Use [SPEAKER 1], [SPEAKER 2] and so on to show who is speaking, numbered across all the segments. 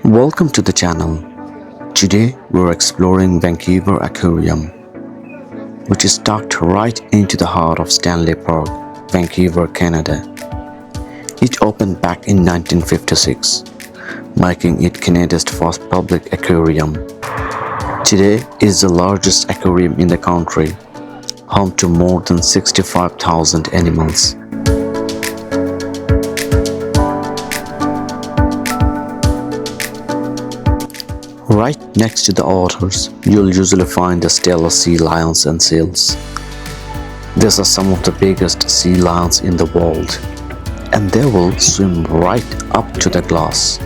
[SPEAKER 1] Welcome to the channel. Today we're exploring Vancouver Aquarium, which is tucked right into the heart of Stanley Park, Vancouver, Canada. It opened back in 1956, making it Canada's first public aquarium. Today it is the largest aquarium in the country, home to more than 65,000 animals. Right next to the otters, you'll usually find the stellar sea lions and seals. These are some of the biggest sea lions in the world, and they will swim right up to the glass.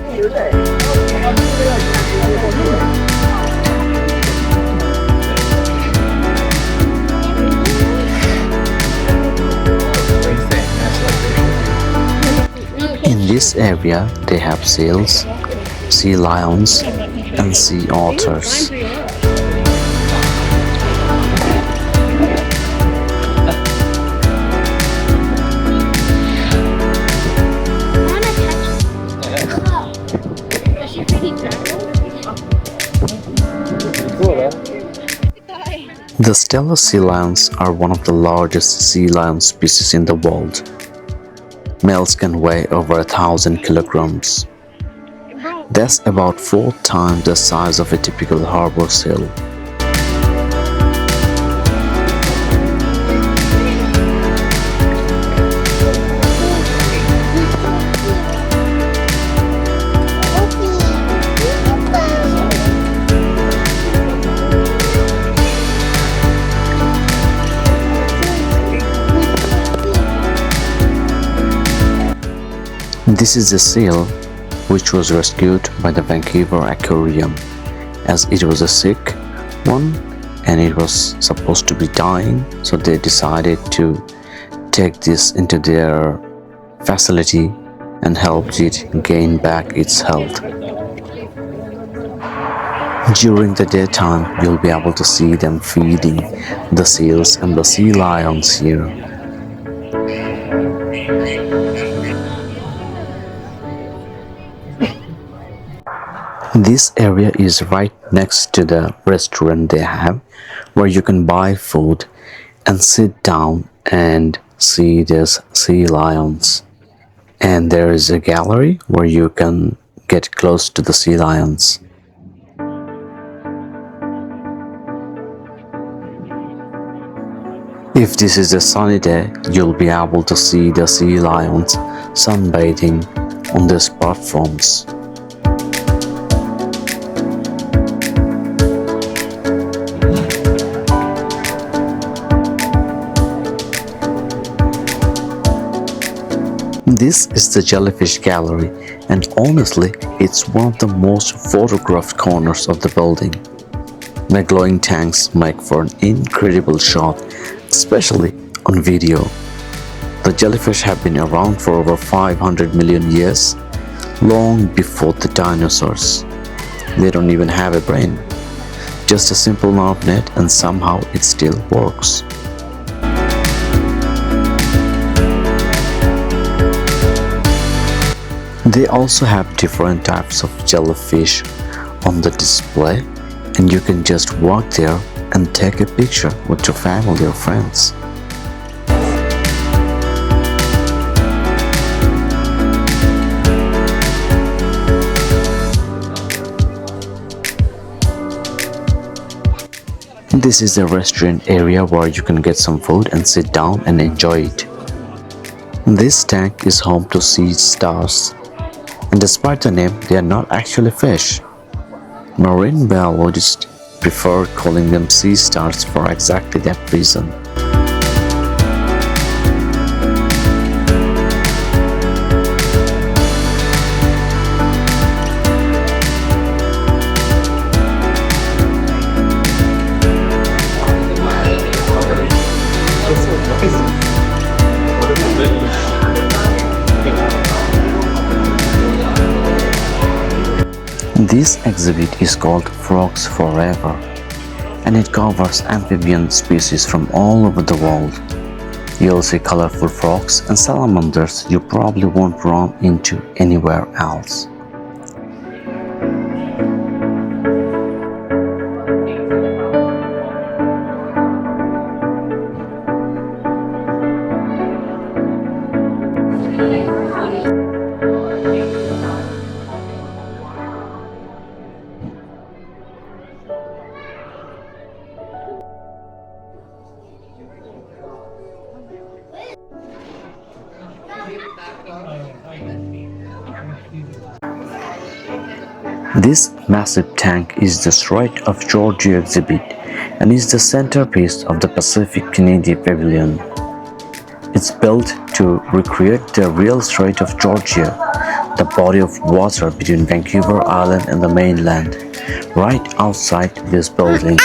[SPEAKER 1] In this area, they have seals, sea lions, and sea otters. The Stellar sea lions are one of the largest sea lion species in the world. Males can weigh over 1,000 kilograms. That's about 4 times the size of a typical harbor seal. This is a seal which was rescued by the Vancouver Aquarium, as it was a sick one and it was supposed to be dying, so they decided to take this into their facility and help it gain back its health. During the daytime, you'll be able to see them feeding the seals and the sea lions here. This area is right next to the restaurant they have, where you can buy food and sit down and see these sea lions. And there is a gallery where you can get close to the sea lions. If this is a sunny day, you'll be able to see the sea lions sunbathing on these platforms. This is the jellyfish gallery, and honestly, it's one of the most photographed corners of the building. The glowing tanks make for an incredible shot, especially on video. The jellyfish have been around for over 500 million years, long before the dinosaurs. They don't even have a brain, just a simple nerve net, and somehow it still works. They also have different types of jellyfish on the display, and you can just walk there and take a picture with your family or friends. This is the restaurant area where you can get some food and sit down and enjoy it. This tank is home to sea stars. And despite the name, they are not actually fish. Marine biologists prefer calling them sea stars for exactly that reason. This exhibit is called Frogs Forever, and it covers amphibian species from all over the world. You'll see colorful frogs and salamanders you probably won't run into anywhere else. This massive tank is the Strait of Georgia exhibit and is the centerpiece of the Pacific Canadian Pavilion. It's built to recreate the real Strait of Georgia, the body of water between Vancouver Island and the mainland, right outside this building.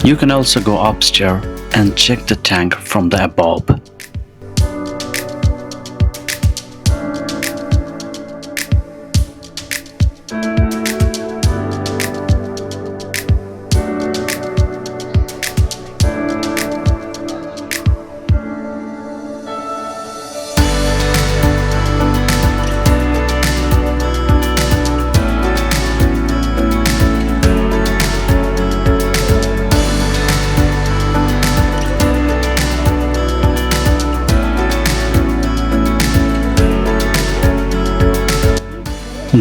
[SPEAKER 1] You can also go upstairs and check the tank from the above.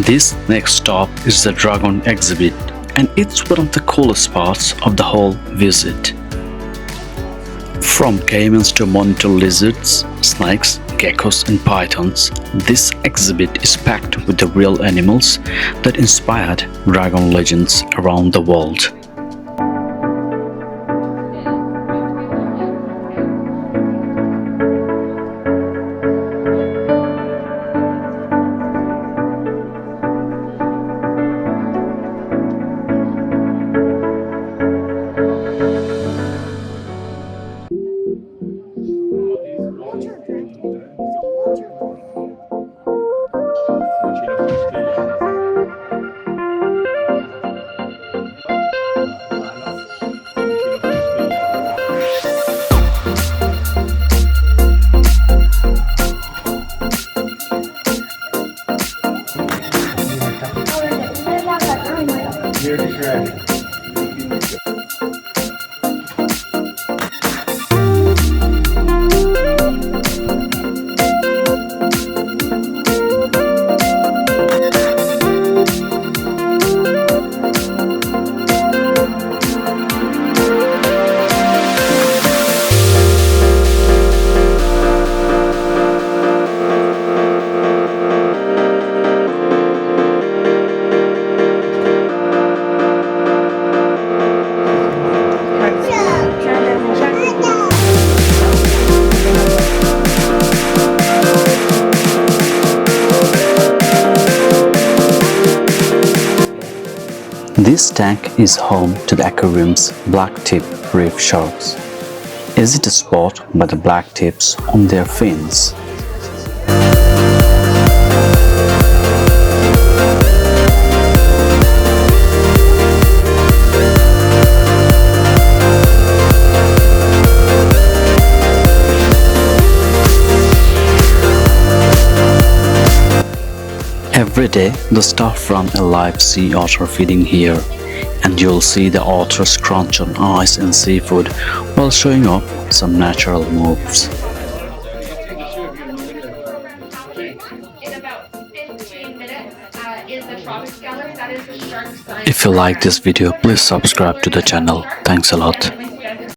[SPEAKER 1] This next stop is the Dragon exhibit, and it's one of the coolest parts of the whole visit. From caimans to monitor lizards, snakes, geckos and pythons, this exhibit is packed with the real animals that inspired dragon legends around the world. This tank is home to the aquarium's black-tip reef sharks. Is it a spot by the black tips on their fins? Every day, the staff run a live sea otter feeding here, and you'll see the otters crunch on ice and seafood while showing off some natural moves. If you like this video, please subscribe to the channel. Thanks a lot.